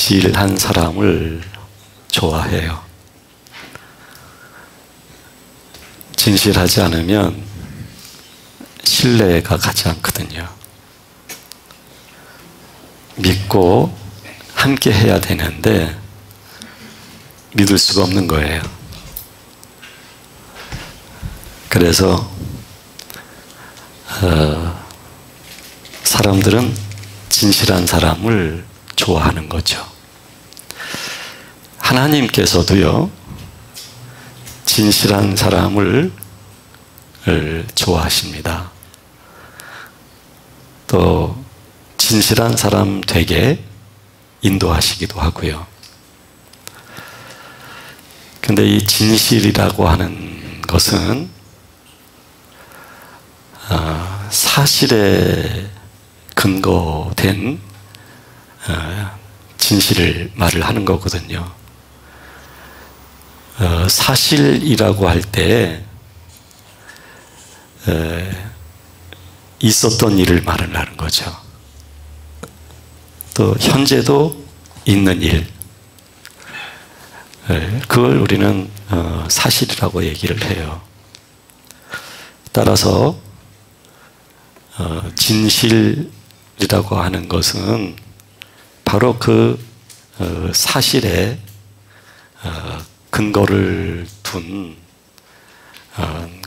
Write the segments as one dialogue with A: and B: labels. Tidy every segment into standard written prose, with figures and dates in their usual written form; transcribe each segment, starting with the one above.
A: 진실한 사람을 좋아해요. 진실하지 않으면 신뢰가 가지 않거든요. 믿고 함께 해야 되는데 믿을 수가 없는 거예요. 그래서 사람들은 진실한 사람을 좋아하는 거죠. 하나님께서도요, 진실한 사람을 좋아하십니다. 또 진실한 사람 되게 인도하시기도 하고요. 근데 이 진실이라고 하는 것은 사실에 근거된 진실을 말을 하는 거거든요. 사실이라고 할 때 있었던 일을 말을 하는 거죠. 또 현재도 있는 일, 그걸 우리는 사실이라고 얘기를 해요. 따라서 진실이라고 하는 것은 바로 그 사실에 근거를 둔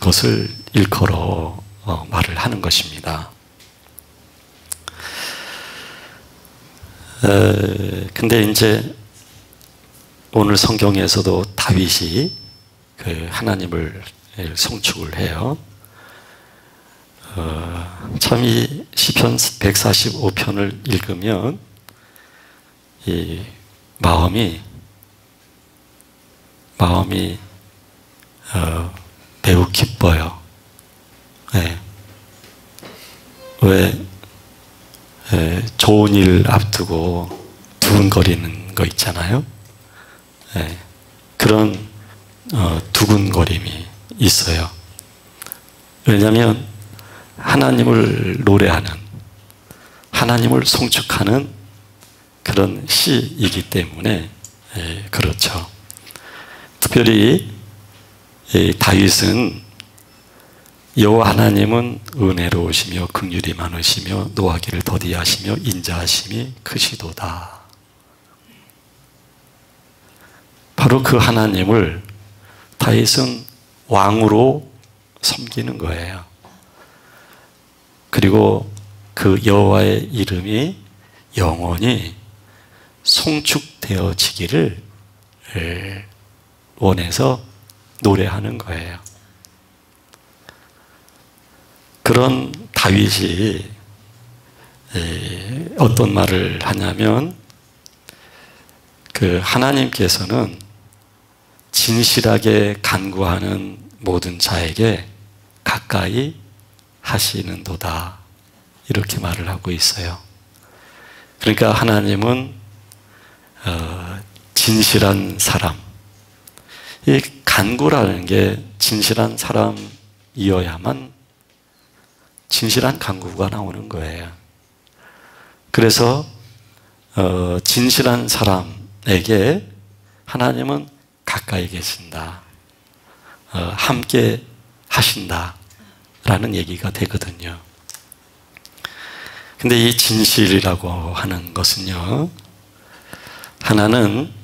A: 것을 일컬어 말을 하는 것입니다. 근데 이제 오늘 성경에서도 다윗이 그 하나님을 송축을 해요. 참 이 시편 145편을 읽으면 이 마음이 매우 기뻐요. 네. 왜 좋은 일 앞두고 두근거리는 거 있잖아요. 네. 그런 두근거림이 있어요. 왜냐하면 하나님을 노래하는, 하나님을 송축하는 그런 시이기 때문에 그렇죠. 특별히 다윗은 여호와 하나님은 은혜로우시며 긍휼이 많으시며 노하기를 더디하시며 인자하심이 크시도다. 바로 그 하나님을 다윗은 왕으로 섬기는 거예요. 그리고 그 여호와의 이름이 영원히 송축되어지기를 원해서 노래하는 거예요. 그런 다윗이 어떤 말을 하냐면, 그 하나님께서는 진실하게 간구하는 모든 자에게 가까이 하시는도다, 이렇게 말을 하고 있어요. 그러니까 하나님은 진실한 사람, 이 간구라는 게 진실한 사람이어야만 진실한 간구가 나오는 거예요. 그래서 진실한 사람에게 하나님은 가까이 계신다, 함께 하신다라는 얘기가 되거든요. 근데 이 진실이라고 하는 것은요, 하나는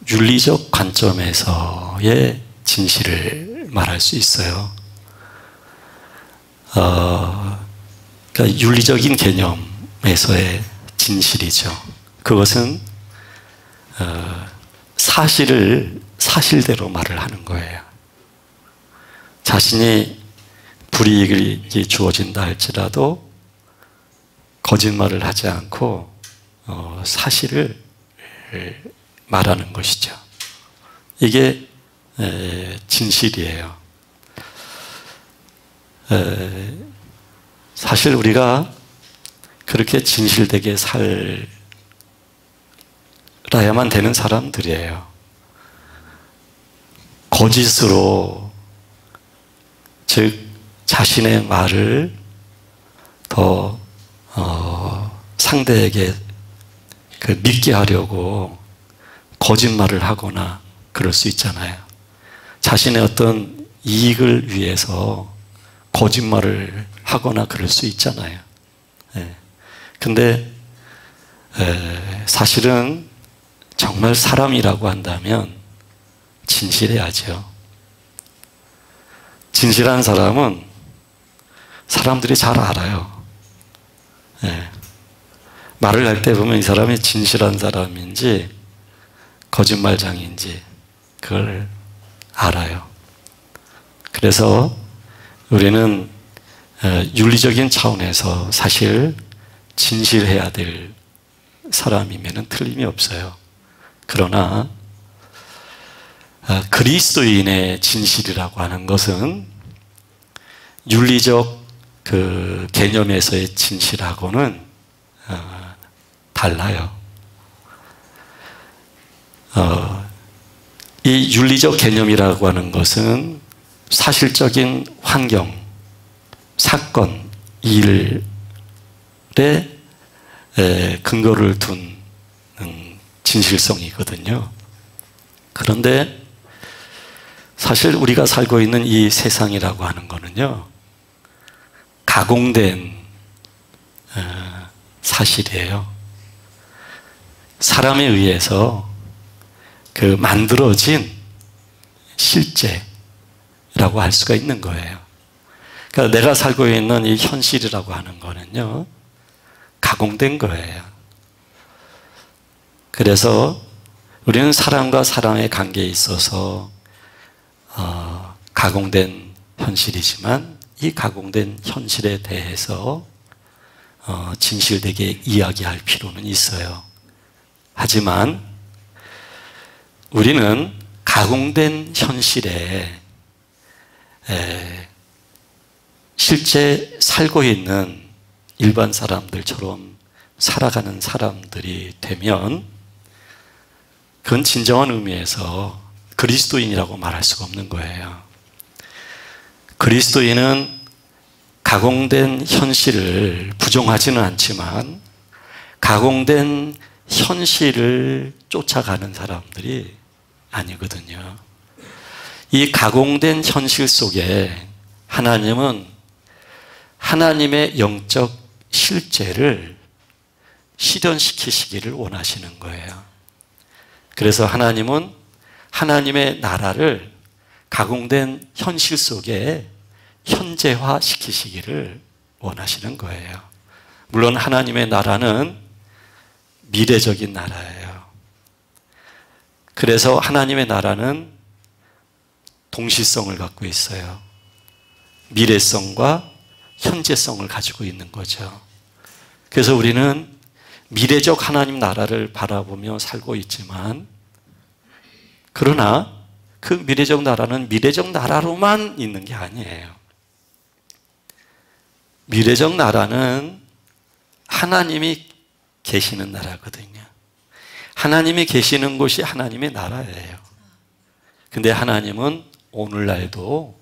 A: 윤리적 관점에서의 진실을 말할 수 있어요. 그러니까 윤리적인 개념에서의 진실이죠. 그것은 사실을 사실대로 말을 하는 거예요. 자신이 불이익이 주어진다 할지라도 거짓말을 하지 않고 사실을 말하는 것이죠. 이게 진실이에요. 사실 우리가 그렇게 진실되게 살아야만 되는 사람들이에요. 거짓으로, 즉 자신의 말을 더 상대에게 믿게 하려고 거짓말을 하거나 그럴 수 있잖아요. 자신의 어떤 이익을 위해서 거짓말을 하거나 그럴 수 있잖아요. 근데 사실은 정말 사람이라고 한다면 진실해야죠. 진실한 사람은 사람들이 잘 알아요. 말을 할 때 보면 이 사람이 진실한 사람인지 거짓말장인지 그걸 알아요. 그래서 우리는 윤리적인 차원에서 사실 진실해야 될 사람이면 틀림이 없어요. 그러나 그리스도인의 진실이라고 하는 것은 윤리적 그 개념에서의 진실하고는 달라요. 이 윤리적 개념이라고 하는 것은 사실적인 환경, 사건, 일에 근거를 둔 진실성이거든요. 그런데 사실 우리가 살고 있는 이 세상이라고 하는 거는요, 가공된 사실이에요. 사람에 의해서 만들어진 실제라고 할 수가 있는 거예요. 그러니까 내가 살고 있는 이 현실이라고 하는 거는요, 가공된 거예요. 그래서 우리는 사람과 사람의 관계에 있어서 가공된 현실이지만 이 가공된 현실에 대해서 진실되게 이야기할 필요는 있어요. 하지만 우리는 가공된 현실에 실제 살고 있는 일반 사람들처럼 살아가는 사람들이 되면 그건 진정한 의미에서 그리스도인이라고 말할 수가 없는 거예요. 그리스도인은 가공된 현실을 부정하지는 않지만 가공된 현실을 쫓아가는 사람들이 아니거든요. 이 가공된 현실 속에 하나님은 하나님의 영적 실제를 실현시키시기를 원하시는 거예요. 그래서 하나님은 하나님의 나라를 가공된 현실 속에 현재화 시키시기를 원하시는 거예요. 물론 하나님의 나라는 미래적인 나라예요. 그래서 하나님의 나라는 동시성을 갖고 있어요. 미래성과 현재성을 가지고 있는 거죠. 그래서 우리는 미래적 하나님 나라를 바라보며 살고 있지만, 그러나 그 미래적 나라는 미래적 나라로만 있는 게 아니에요. 미래적 나라는 하나님이 계시는 나라거든요. 하나님이 계시는 곳이 하나님의 나라예요. 근데 하나님은 오늘날도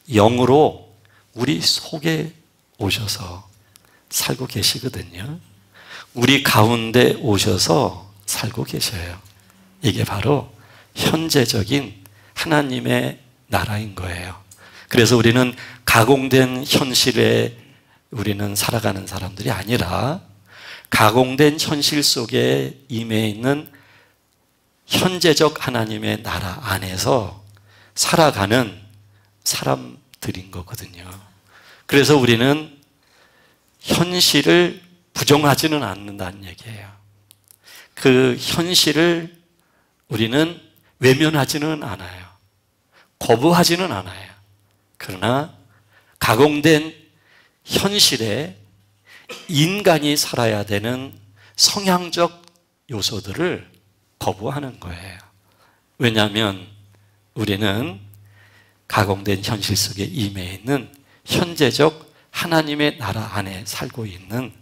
A: 영으로 우리 속에 오셔서 살고 계시거든요. 우리 가운데 오셔서 살고 계셔요. 이게 바로 현재적인 하나님의 나라인 거예요. 그래서 우리는 가공된 현실에 우리는 살아가는 사람들이 아니라 가공된 현실 속에 임해 있는 현재적 하나님의 나라 안에서 살아가는 사람들인 거거든요. 그래서 우리는 현실을 부정하지는 않는다는 얘기예요. 그 현실을 우리는 외면하지는 않아요. 거부하지는 않아요. 그러나 가공된 현실에 인간이 살아야 되는 성향적 요소들을 거부하는 거예요. 왜냐하면 우리는 가공된 현실 속에 임해 있는 현재적 하나님의 나라 안에 살고 있는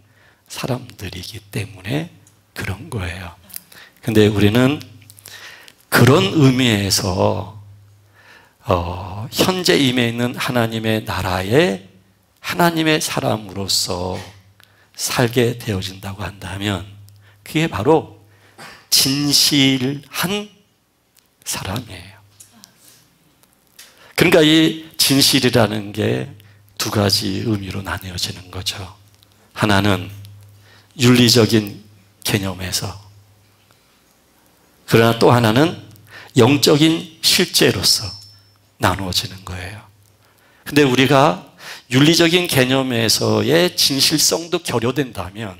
A: 사람들이기 때문에 그런 거예요. 근데 우리는 그런 의미에서 현재 임해 있는 하나님의 나라에 하나님의 사람으로서 살게 되어진다고 한다면 그게 바로 진실한 사람이에요. 그러니까 이 진실이라는 게 두 가지 의미로 나뉘어지는 거죠. 하나는 윤리적인 개념에서, 그러나 또 하나는 영적인 실제로서 나누어지는 거예요. 근데 우리가 윤리적인 개념에서의 진실성도 결여된다면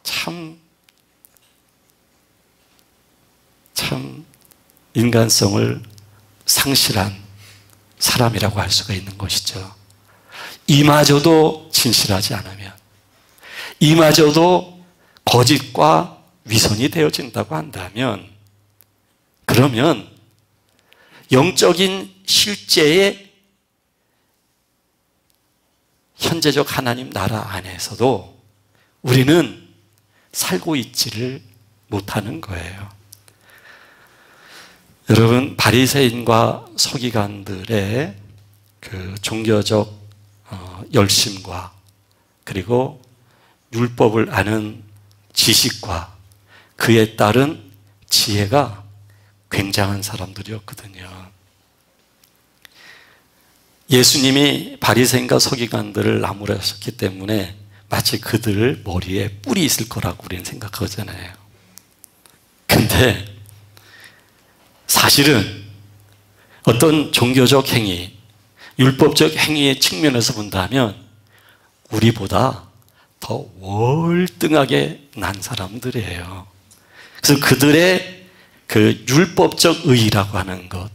A: 참 인간성을 상실한 사람이라고 할 수가 있는 것이죠. 이마저도 진실하지 않으면, 이마저도 거짓과 위선이 되어진다고 한다면, 그러면 영적인 실제의 현재적 하나님 나라 안에서도 우리는 살고 있지를 못하는 거예요. 여러분, 바리새인과 서기관들의 그 종교적 열심과 그리고 율법을 아는 지식과 그에 따른 지혜가 굉장한 사람들이었거든요. 예수님이 바리새인과 서기관들을 나무라셨기 때문에 마치 그들 머리에 뿔이 있을 거라고 우리는 생각하잖아요. 근데 사실은 어떤 종교적 행위, 율법적 행위의 측면에서 본다면 우리보다 더 월등하게 난 사람들이에요. 그래서 그들의 그 율법적 의의라고 하는 것,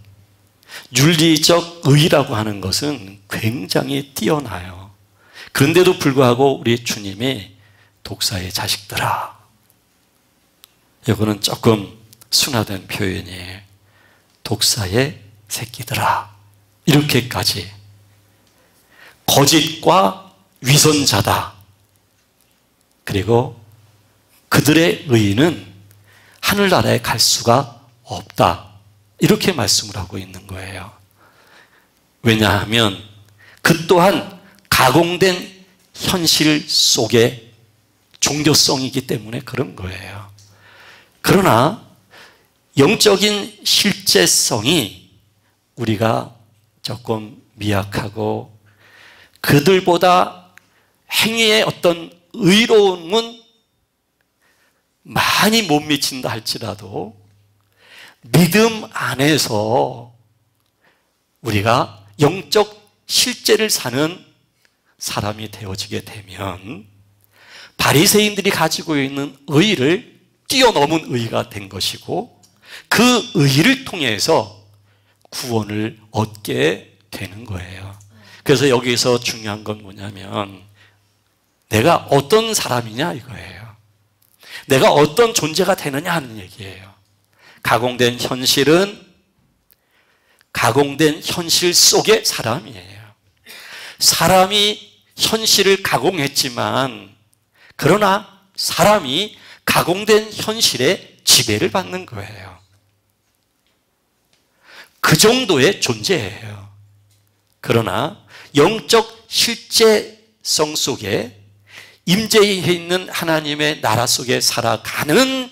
A: 윤리적 의의라고 하는 것은 굉장히 뛰어나요. 그런데도 불구하고 우리 주님이 독사의 자식들아, 이거는 조금 순화된 표현이에요. 독사의 새끼들아, 이렇게까지 거짓과 위선자다. 그리고 그들의 의의는 하늘나라에 갈 수가 없다. 이렇게 말씀을 하고 있는 거예요. 왜냐하면 그 또한 가공된 현실 속의 종교성이기 때문에 그런 거예요. 그러나 영적인 실제성이 우리가 조금 미약하고 그들보다 행위의 어떤 의로움은 많이 못 미친다 할지라도 믿음 안에서 우리가 영적 실제를 사는 사람이 되어지게 되면 바리새인들이 가지고 있는 의의를 뛰어넘은 의의가 된 것이고 그 의의를 통해서 구원을 얻게 되는 거예요. 그래서 여기서 중요한 건 뭐냐면 내가 어떤 사람이냐 이거예요. 내가 어떤 존재가 되느냐 하는 얘기예요. 가공된 현실은 가공된 현실 속의 사람이에요. 사람이 현실을 가공했지만 그러나 사람이 가공된 현실에 지배를 받는 거예요. 그 정도의 존재예요. 그러나 영적 실제성 속에 임재해 있는 하나님의 나라 속에 살아가는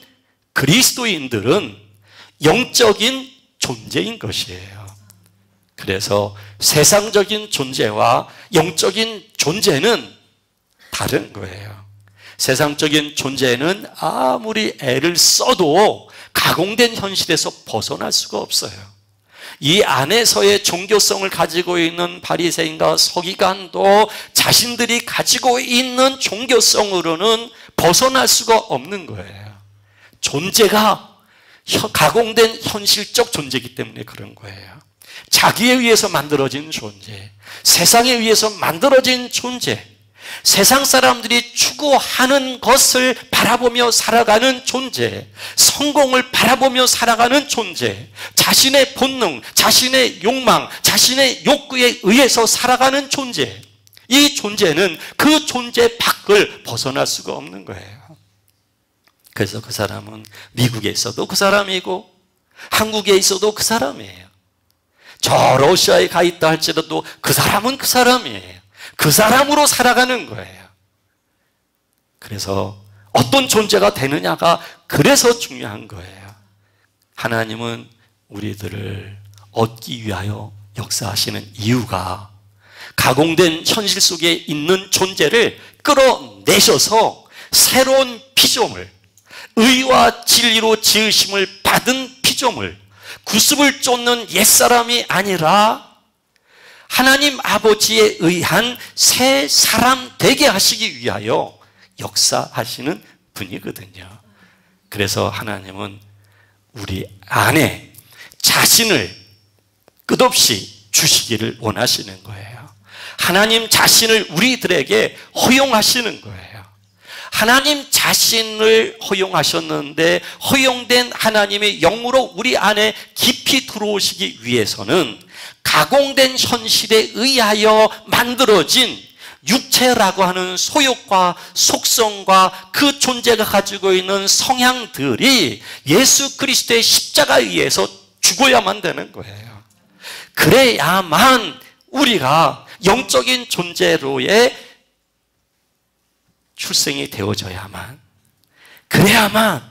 A: 그리스도인들은 영적인 존재인 것이에요. 그래서 세상적인 존재와 영적인 존재는 다른 거예요. 세상적인 존재는 아무리 애를 써도 가공된 현실에서 벗어날 수가 없어요. 이 안에서의 종교성을 가지고 있는 바리새인과 서기관도 자신들이 가지고 있는 종교성으로는 벗어날 수가 없는 거예요. 존재가 가공된 현실적 존재이기 때문에 그런 거예요. 자기에 의해서 만들어진 존재, 세상에 의해서 만들어진 존재, 세상 사람들이 추구하는 것을 바라보며 살아가는 존재, 성공을 바라보며 살아가는 존재, 자신의 본능, 자신의 욕망, 자신의 욕구에 의해서 살아가는 존재, 이 존재는 그 존재 밖을 벗어날 수가 없는 거예요. 그래서 그 사람은 미국에 있어도 그 사람이고 한국에 있어도 그 사람이에요. 저 러시아에 가 있다 할지라도 그 사람은 그 사람이에요. 그 사람으로 살아가는 거예요. 그래서 어떤 존재가 되느냐가 그래서 중요한 거예요. 하나님은 우리들을 얻기 위하여 역사하시는 이유가 가공된 현실 속에 있는 존재를 끌어내셔서 새로운 피조물, 의와 진리로 지으심을 받은 피조물, 구습을 쫓는 옛사람이 아니라 하나님 아버지에 의한 새 사람 되게 하시기 위하여 역사하시는 분이거든요. 그래서 하나님은 우리 안에 자신을 끝없이 주시기를 원하시는 거예요. 하나님 자신을 우리들에게 허용하시는 거예요. 하나님 자신을 허용하셨는데 허용된 하나님의 영으로 우리 안에 깊이 들어오시기 위해서는 가공된 현실에 의하여 만들어진 육체라고 하는 소욕과 속성과 그 존재가 가지고 있는 성향들이 예수 그리스도의 십자가에 의해서 죽어야만 되는 거예요. 그래야만 우리가 영적인 존재로의 출생이 되어져야만, 그래야만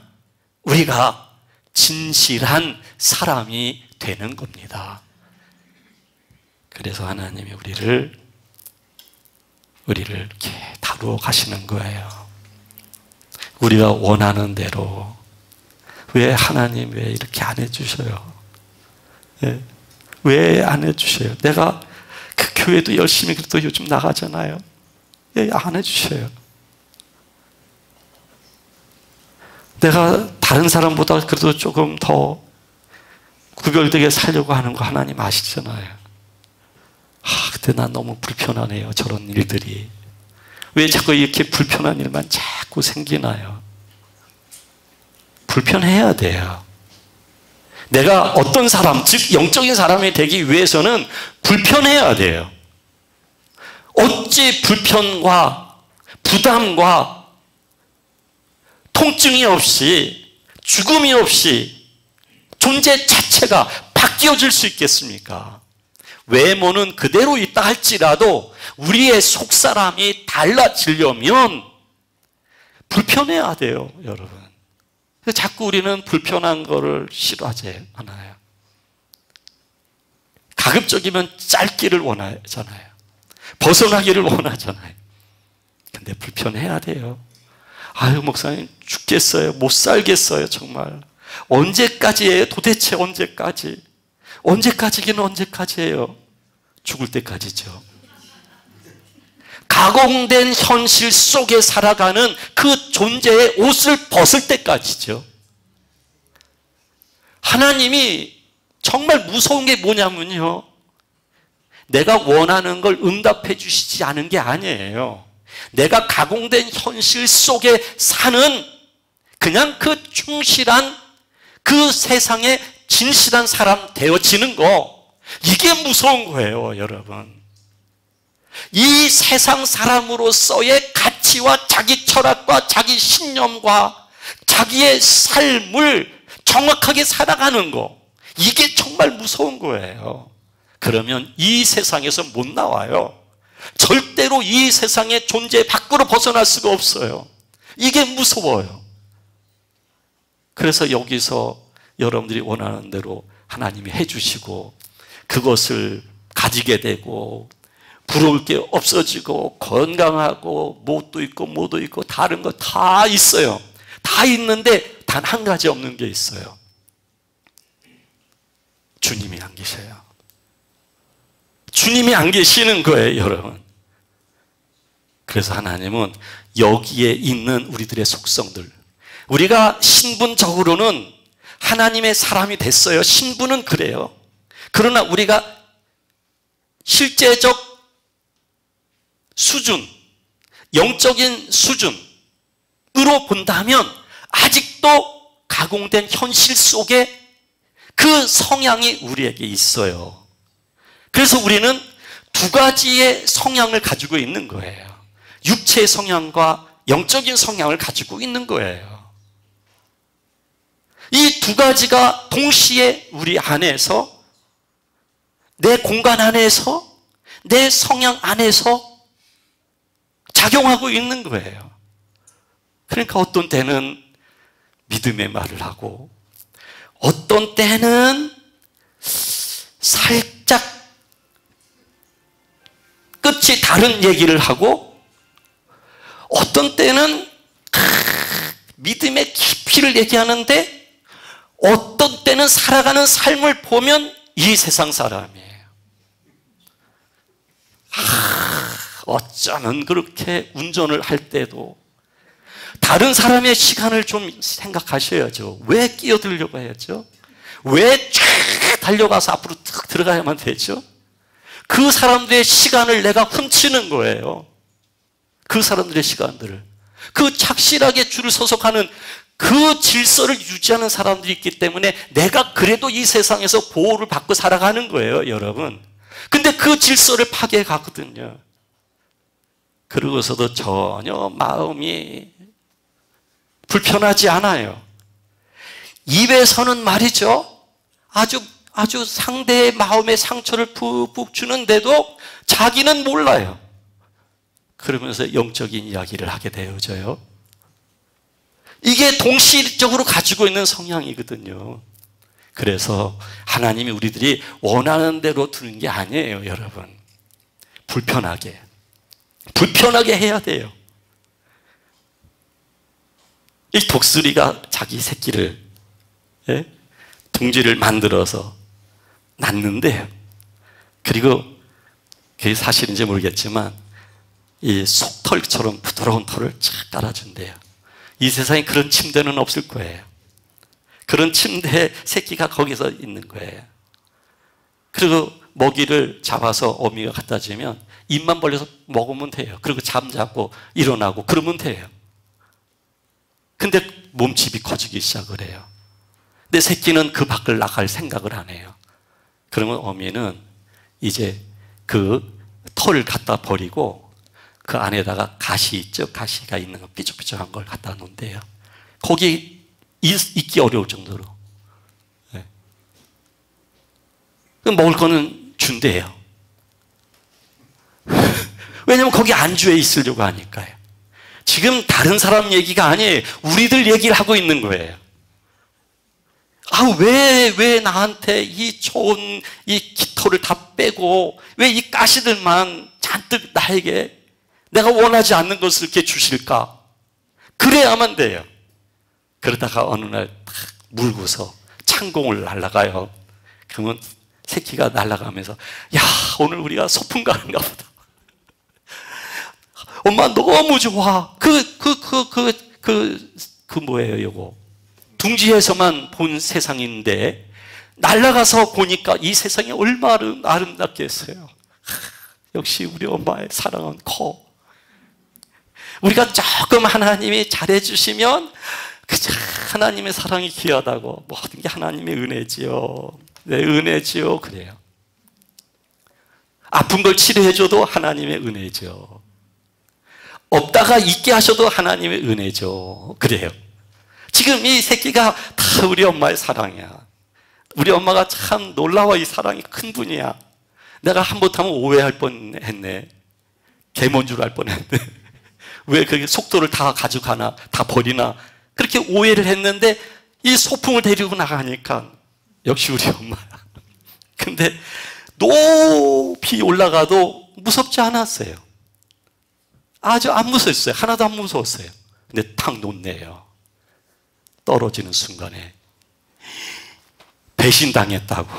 A: 우리가 진실한 사람이 되는 겁니다. 그래서 하나님이 우리를 이렇게 다루어 가시는 거예요. 우리가 원하는 대로. 왜 하나님 왜 이렇게 안 해주셔요? 왜 안 해주셔요? 내가 그 교회도 열심히 그래도 요즘 나가잖아요. 왜 안 해주셔요? 내가 다른 사람보다 그래도 조금 더 구별되게 살려고 하는 거 하나님 아시잖아요. 근데 난 너무 불편하네요. 저런 일들이. 왜 자꾸 이렇게 불편한 일만 자꾸 생기나요? 불편해야 돼요. 내가 어떤 사람, 즉 영적인 사람이 되기 위해서는 불편해야 돼요. 어찌 불편과 부담과 통증이 없이, 죽음이 없이 존재 자체가 바뀌어질 수 있겠습니까? 외모는 그대로 있다 할지라도 우리의 속사람이 달라지려면 불편해야 돼요, 여러분. 자꾸 우리는 불편한 거를 싫어하지 않아요. 가급적이면 짧기를 원하잖아요. 벗어나기를 원하잖아요. 근데 불편해야 돼요. 아유, 목사님 죽겠어요. 못 살겠어요, 정말. 언제까지예요? 도대체 언제까지? 언제까지긴 언제까지예요? 죽을 때까지죠. 가공된 현실 속에 살아가는 그 존재의 옷을 벗을 때까지죠. 하나님이 정말 무서운 게 뭐냐면요, 내가 원하는 걸 응답해 주시지 않은 게 아니에요. 내가 가공된 현실 속에 사는 그냥 그 충실한 그 세상에 진실한 사람 되어지는 거, 이게 무서운 거예요, 여러분. 이 세상 사람으로서의 가치와 자기 철학과 자기 신념과 자기의 삶을 정확하게 살아가는 거, 이게 정말 무서운 거예요. 그러면 이 세상에서 못 나와요. 절대로 이 세상의 존재 밖으로 벗어날 수가 없어요. 이게 무서워요. 그래서 여기서 여러분들이 원하는 대로 하나님이 해주시고 그것을 가지게 되고 부러울 게 없어지고 건강하고 못도 있고 뭐도 있고 다른 거 다 있어요. 다 있는데 단 한 가지 없는 게 있어요. 주님이 안 계셔요. 주님이 안 계시는 거예요, 여러분. 그래서 하나님은 여기에 있는 우리들의 속성들, 우리가 신분적으로는 하나님의 사람이 됐어요. 신분은 그래요. 그러나 우리가 실제적 수준, 영적인 수준으로 본다면 아직도 가공된 현실 속에 그 성향이 우리에게 있어요. 그래서 우리는 두 가지의 성향을 가지고 있는 거예요. 육체의 성향과 영적인 성향을 가지고 있는 거예요. 이 두 가지가 동시에 우리 안에서, 내 공간 안에서, 내 성향 안에서 작용하고 있는 거예요. 그러니까 어떤 때는 믿음의 말을 하고 어떤 때는 살짝 끝이 다른 얘기를 하고 어떤 때는 믿음의 깊이를 얘기하는데 어떤 때는 살아가는 삶을 보면 이 세상 사람이에요. 어쩌면 그렇게 운전을 할 때도 다른 사람의 시간을 좀 생각하셔야죠. 왜 끼어들려고 해야죠? 왜 쫙 달려가서 앞으로 탁 들어가야만 되죠? 그 사람들의 시간을 내가 훔치는 거예요. 그 사람들의 시간들을. 그 착실하게 줄을 서서 가는 그 질서를 유지하는 사람들이 있기 때문에 내가 그래도 이 세상에서 보호를 받고 살아가는 거예요, 여러분. 근데 그 질서를 파괴해 가거든요. 그러고서도 전혀 마음이 불편하지 않아요. 입에서는 말이죠. 아주 상대의 마음의 상처를 푹푹 주는데도 자기는 몰라요. 그러면서 영적인 이야기를 하게 되어져요. 이게 동시적으로 가지고 있는 성향이거든요. 그래서 하나님이 우리들이 원하는 대로 두는 게 아니에요, 여러분. 불편하게 해야 돼요. 이 독수리가 자기 새끼를, 둥지를 만들어서 낳는데요. 그리고 그게 사실인지 모르겠지만 이 속털처럼 부드러운 털을 착 깔아준대요. 이 세상에 그런 침대는 없을 거예요. 그런 침대에 새끼가 거기서 있는 거예요. 그리고 먹이를 잡아서 어미가 갖다 주면 입만 벌려서 먹으면 돼요. 그리고 잠자고 일어나고 그러면 돼요. 근데 몸집이 커지기 시작을 해요. 근데 새끼는 그 밖을 나갈 생각을 안 해요. 그러면 어미는 이제 그 털을 갖다 버리고 그 안에다가 가시 있죠? 가시가 있는 거 삐죽삐죽한 걸 갖다 놓은대요. 거기 있기 어려울 정도로. 네. 먹을 거는 준대요. 왜냐하면 거기 안주해 있으려고 하니까요. 지금 다른 사람 얘기가 아니에요. 우리들 얘기를 하고 있는 거예요. 왜 나한테 이 좋은 이 깃털을 다 빼고 왜 이 가시들만 잔뜩 나에게 내가 원하지 않는 것을 이렇게 주실까? 그래야만 돼요. 그러다가 어느 날 딱 물고서 창공을 날아가요. 그러면 새끼가 날아가면서 야, 오늘 우리가 소풍 가는가 보다. 엄마 너무 좋아. 뭐예요, 요거? 둥지에서만 본 세상인데 날아가서 보니까 이 세상이 얼마나 아름답겠어요. 역시 우리 엄마의 사랑은 커. 우리가 조금 하나님이 잘해주시면 그저 하나님의 사랑이 귀하다고 모든 게 하나님의 은혜지요. 네, 은혜지요. 그래요. 아픈 걸 치료해줘도 하나님의 은혜죠. 없다가 있게 하셔도 하나님의 은혜죠. 그래요. 지금 이 새끼가 다 우리 엄마의 사랑이야. 우리 엄마가 참 놀라워. 이 사랑이 큰 분이야. 내가 한못하면 오해할 뻔했네. 개몬 줄 알 뻔했네. 왜 그렇게 속도를 다 가져가나, 다 버리나, 그렇게 오해를 했는데 이 소풍을 데리고 나가니까 역시 우리 엄마야. 근데 높이 올라가도 무섭지 않았어요. 아주 안 무서웠어요. 하나도 안 무서웠어요. 근데 탁 놓네요. 떨어지는 순간에 배신당했다고.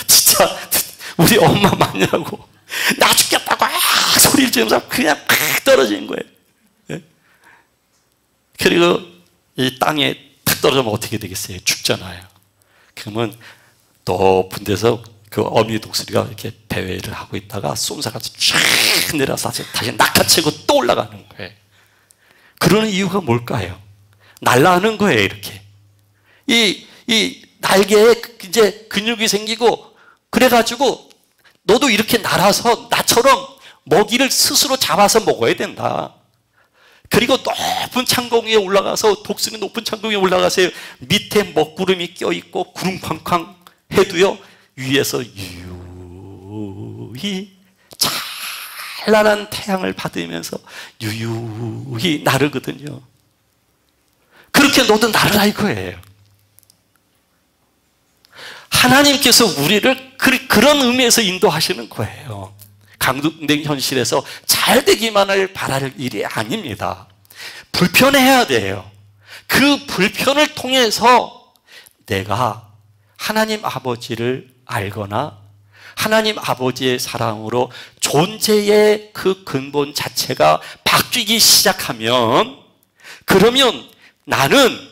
A: 진짜 우리 엄마 맞냐고. 나 죽겠다고 소리를 지르면서 그냥 팍 떨어지는 거예요. 네? 그리고 이 땅에 탁 떨어지면 어떻게 되겠어요? 죽잖아요. 그러면 높은 데서 그 어미 독수리가 이렇게 대회를 하고 있다가 쏜사가서 쫙 내려서 다시 낚아채고 또 올라가는 거예요. 그러는 이유가 뭘까요? 날아가는 거예요, 이렇게. 이 날개에 이제 근육이 생기고, 그래가지고, 너도 이렇게 날아서 나처럼 먹이를 스스로 잡아서 먹어야 된다. 그리고 높은 창공 위에 올라가서, 독수리 높은 창공 위에 올라가서 밑에 먹구름이 껴있고, 구름쾅쾅 해도요, 위에서 유히 잘 찬란한 태양을 받으면서 유유히 나르거든요. 그렇게 너도 나르라 이거예요. 하나님께서 우리를 그런 의미에서 인도하시는 거예요. 강동된 현실에서 잘 되기만을 바랄 일이 아닙니다. 불편해야 돼요. 그 불편을 통해서 내가 하나님 아버지를 알거나 하나님 아버지의 사랑으로 존재의 그 근본 자체가 바뀌기 시작하면, 그러면 나는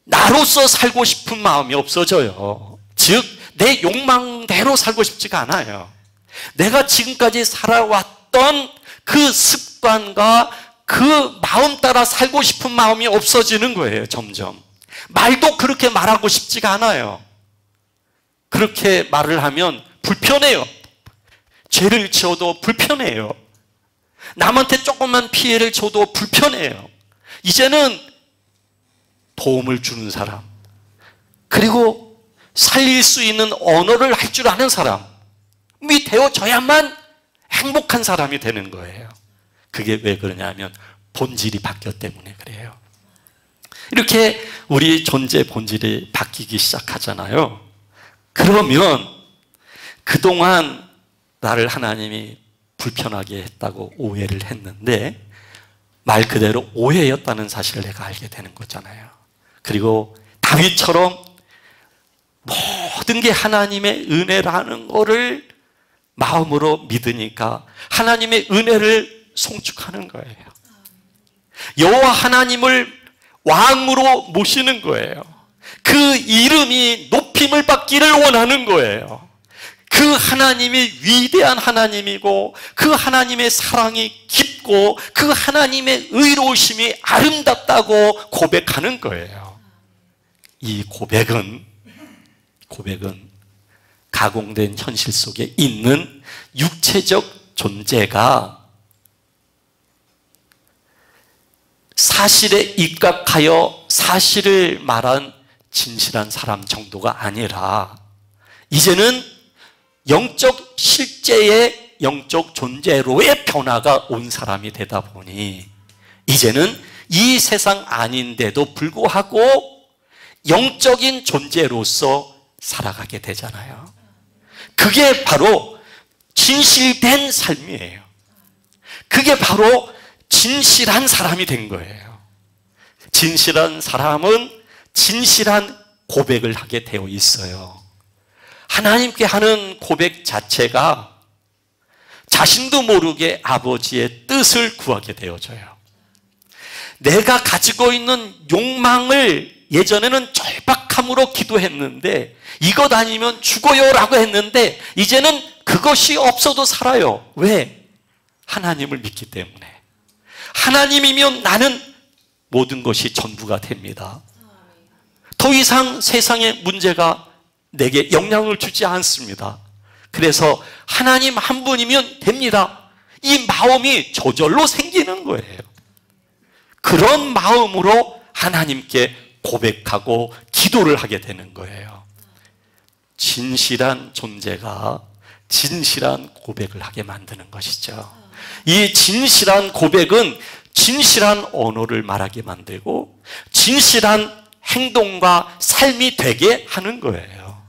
A: 나로서 살고 싶은 마음이 없어져요. 즉 내 욕망대로 살고 싶지가 않아요. 내가 지금까지 살아왔던 그 습관과 그 마음 따라 살고 싶은 마음이 없어지는 거예요. 점점 말도 그렇게 말하고 싶지가 않아요. 그렇게 말을 하면 불편해요. 죄를 지어도 불편해요. 남한테 조금만 피해를 줘도 불편해요. 이제는 도움을 주는 사람, 그리고 살릴 수 있는 언어를 할 줄 아는 사람이 되어져야만 행복한 사람이 되는 거예요. 그게 왜 그러냐면 본질이 바뀌었기 때문에 그래요. 이렇게 우리 존재 본질이 바뀌기 시작하잖아요. 그러면 그동안 나를 하나님이 불편하게 했다고 오해를 했는데 말 그대로 오해였다는 사실을 내가 알게 되는 거잖아요. 그리고 다윗처럼 모든 게 하나님의 은혜라는 거를 마음으로 믿으니까 하나님의 은혜를 송축하는 거예요. 여호와 하나님을 왕으로 모시는 거예요. 그 이름이 높임을 받기를 원하는 거예요. 그 하나님이 위대한 하나님이고 그 하나님의 사랑이 깊고 그 하나님의 의로우심이 아름답다고 고백하는 거예요. 이 고백은 가공된 현실 속에 있는 육체적 존재가 사실에 입각하여 사실을 말한 진실한 사람 정도가 아니라 이제는 영적 실제의 영적 존재로의 변화가 온 사람이 되다 보니 이제는 이 세상 아닌데도 불구하고 영적인 존재로서 살아가게 되잖아요. 그게 바로 진실된 삶이에요. 그게 바로 진실한 사람이 된 거예요. 진실한 사람은 진실한 고백을 하게 되어 있어요. 하나님께 하는 고백 자체가 자신도 모르게 아버지의 뜻을 구하게 되어져요. 내가 가지고 있는 욕망을 예전에는 절박함으로 기도했는데 이것 아니면 죽어요 라고 했는데 이제는 그것이 없어도 살아요. 왜? 하나님을 믿기 때문에. 하나님이면 나는 모든 것이 전부가 됩니다. 더 이상 세상의 문제가 내게 영향을 주지 않습니다. 그래서 하나님 한 분이면 됩니다. 이 마음이 저절로 생기는 거예요. 그런 마음으로 하나님께 고백하고 기도를 하게 되는 거예요. 진실한 존재가 진실한 고백을 하게 만드는 것이죠. 이 진실한 고백은 진실한 언어를 말하게 만들고 진실한 행동과 삶이 되게 하는 거예요.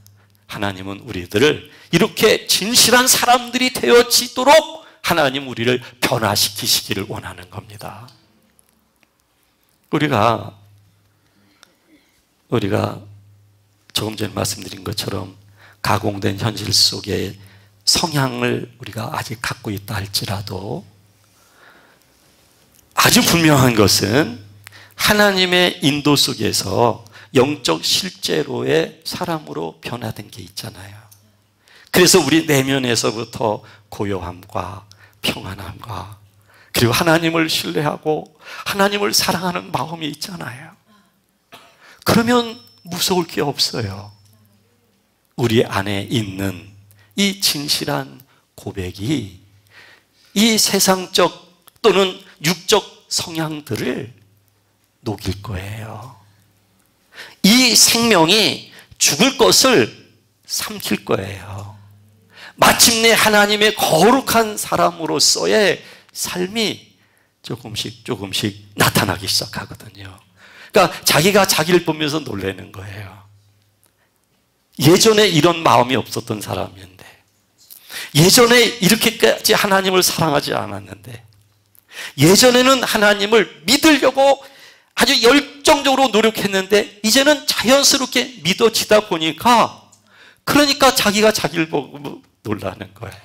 A: 하나님은 우리들을 이렇게 진실한 사람들이 되어지도록 하나님 우리를 변화시키시기를 원하는 겁니다. 우리가 조금 전에 말씀드린 것처럼 가공된 현실 속에 성향을 우리가 아직 갖고 있다 할지라도 아주 분명한 것은 하나님의 인도 속에서 영적 실제로의 사람으로 변화된 게 있잖아요. 그래서 우리 내면에서부터 고요함과 평안함과 그리고 하나님을 신뢰하고 하나님을 사랑하는 마음이 있잖아요. 그러면 무서울 게 없어요. 우리 안에 있는 이 진실한 고백이 이 세상적 또는 육적 성향들을 녹일 거예요. 이 생명이 죽을 것을 삼킬 거예요. 마침내 하나님의 거룩한 사람으로서의 삶이 조금씩 나타나기 시작하거든요. 그러니까 자기가 자기를 보면서 놀라는 거예요. 예전에 이런 마음이 없었던 사람인데, 예전에 이렇게까지 하나님을 사랑하지 않았는데, 예전에는 하나님을 믿으려고 아주 열정적으로 노력했는데 이제는 자연스럽게 믿어지다 보니까, 그러니까 자기가 자기를 보고 놀라는 거예요.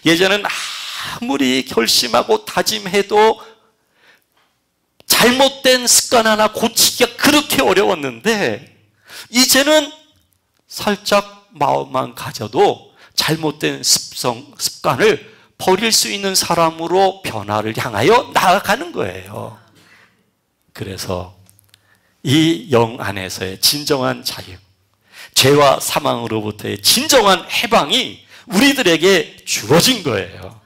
A: 예전에는 아무리 결심하고 다짐해도 잘못된 습관 하나 고치기가 그렇게 어려웠는데, 이제는 살짝 마음만 가져도 잘못된 습관을 버릴 수 있는 사람으로 변화를 향하여 나아가는 거예요. 그래서 이 영 안에서의 진정한 자유, 죄와 사망으로부터의 진정한 해방이 우리들에게 주어진 거예요.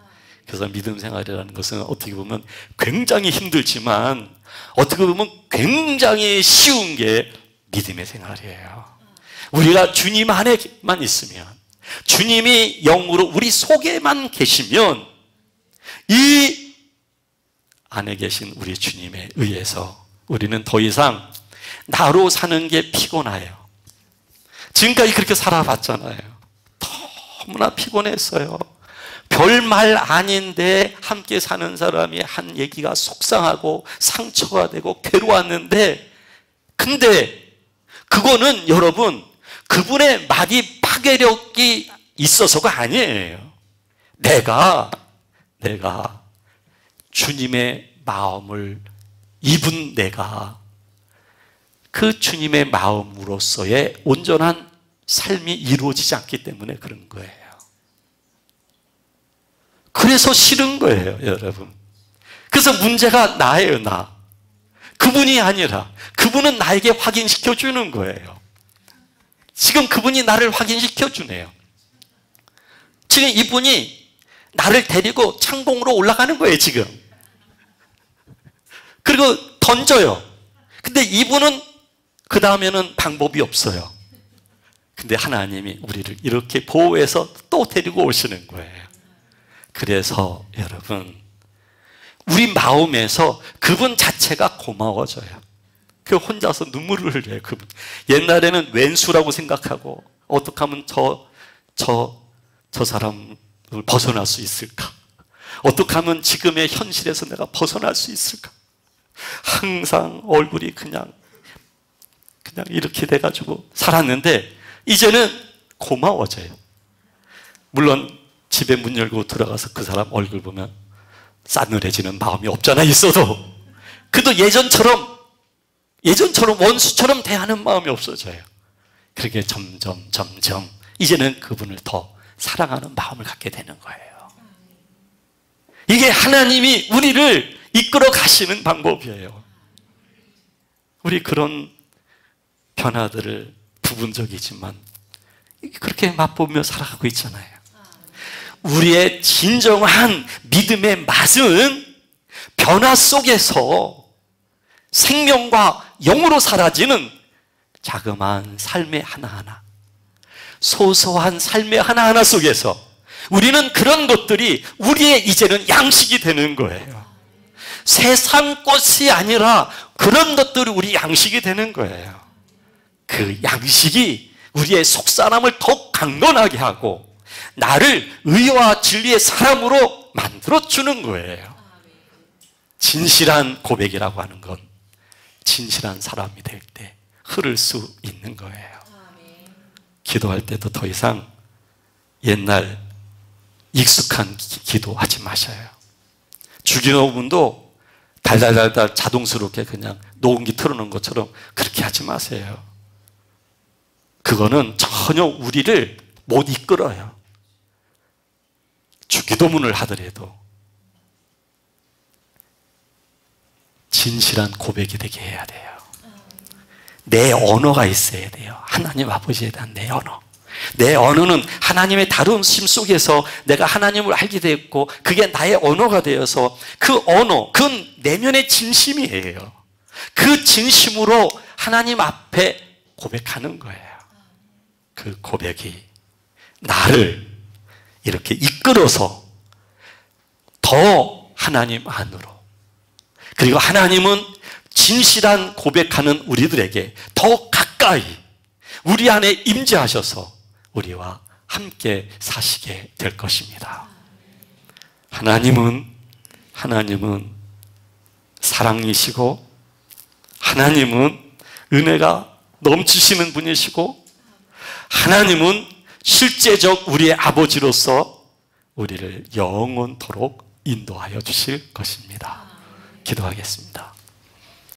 A: 그래서 믿음 생활이라는 것은 어떻게 보면 굉장히 힘들지만 어떻게 보면 굉장히 쉬운 게 믿음의 생활이에요. 우리가 주님 안에만 있으면, 주님이 영으로 우리 속에만 계시면, 이 안에 계신 우리 주님에 의해서 우리는 더 이상 나로 사는 게 피곤해요. 지금까지 그렇게 살아봤잖아요. 너무나 피곤했어요. 별말 아닌데 함께 사는 사람이 한 얘기가 속상하고 상처가 되고 괴로웠는데, 근데 그거는 여러분, 그분의 말이 파괴력이 있어서가 아니에요. 내가 주님의 마음을 입은 내가 그 주님의 마음으로서의 온전한 삶이 이루어지지 않기 때문에 그런 거예요. 그래서 싫은 거예요, 여러분. 그래서 문제가 나예요, 나. 그분이 아니라 그분은 나에게 확인시켜 주는 거예요. 지금 그분이 나를 확인시켜 주네요. 지금 이분이 나를 데리고 창공으로 올라가는 거예요, 지금. 그리고 던져요. 근데 이분은 그 다음에는 방법이 없어요. 근데 하나님이 우리를 이렇게 보호해서 또 데리고 오시는 거예요. 그래서 여러분, 우리 마음에서 그분 자체가 고마워져요. 그 혼자서 눈물을 흘려요, 그분. 옛날에는 왼수라고 생각하고, 어떻게 하면 저 사람을 벗어날 수 있을까? 어떻게 하면 지금의 현실에서 내가 벗어날 수 있을까? 항상 얼굴이 그냥 이렇게 돼가지고 살았는데, 이제는 고마워져요. 물론 집에 문 열고 들어가서 그 사람 얼굴 보면 싸늘해지는 마음이 없잖아 있어도, 그래도 예전처럼 원수처럼 대하는 마음이 없어져요. 그렇게 점점 이제는 그분을 더 사랑하는 마음을 갖게 되는 거예요. 이게 하나님이 우리를 이끌어 가시는 방법이에요. 우리 그런 변화들을 부분적이지만 그렇게 맛보며 살아가고 있잖아요. 우리의 진정한 믿음의 맛은 변화 속에서 생명과 영으로 사라지는 자그마한 삶의 하나하나, 소소한 삶의 하나하나 속에서 우리는 그런 것들이 우리의 이제는 양식이 되는 거예요. 세상 것이 아니라 그런 것들이 우리 양식이 되는 거예요. 그 양식이 우리의 속사람을 더욱 강건하게 하고 나를 의와 진리의 사람으로 만들어주는 거예요. 진실한 고백이라고 하는 건 진실한 사람이 될 때 흐를 수 있는 거예요. 기도할 때도 더 이상 옛날 익숙한 기도하지 마셔요. 주기도문도 달달달달 자동스럽게 그냥 녹음기 틀어놓은 것처럼 그렇게 하지 마세요. 그거는 전혀 우리를 못 이끌어요. 주기도문을 하더라도 진실한 고백이 되게 해야 돼요. 내 언어가 있어야 돼요. 하나님 아버지에 대한 내 언어. 내 언어는 하나님의 다루심 속에서 내가 하나님을 알게 됐고 그게 나의 언어가 되어서 그 언어, 그건 내면의 진심이에요. 그 진심으로 하나님 앞에 고백하는 거예요. 그 고백이 나를 이렇게 이끌어서 더 하나님 안으로, 그리고 하나님은 진실한 고백하는 우리들에게 더 가까이 우리 안에 임재하셔서 우리와 함께 사시게 될 것입니다. 하나님은 사랑이시고, 하나님은 은혜가 넘치시는 분이시고, 하나님은 실제적 우리의 아버지로서 우리를 영원토록 인도하여 주실 것입니다. 기도하겠습니다.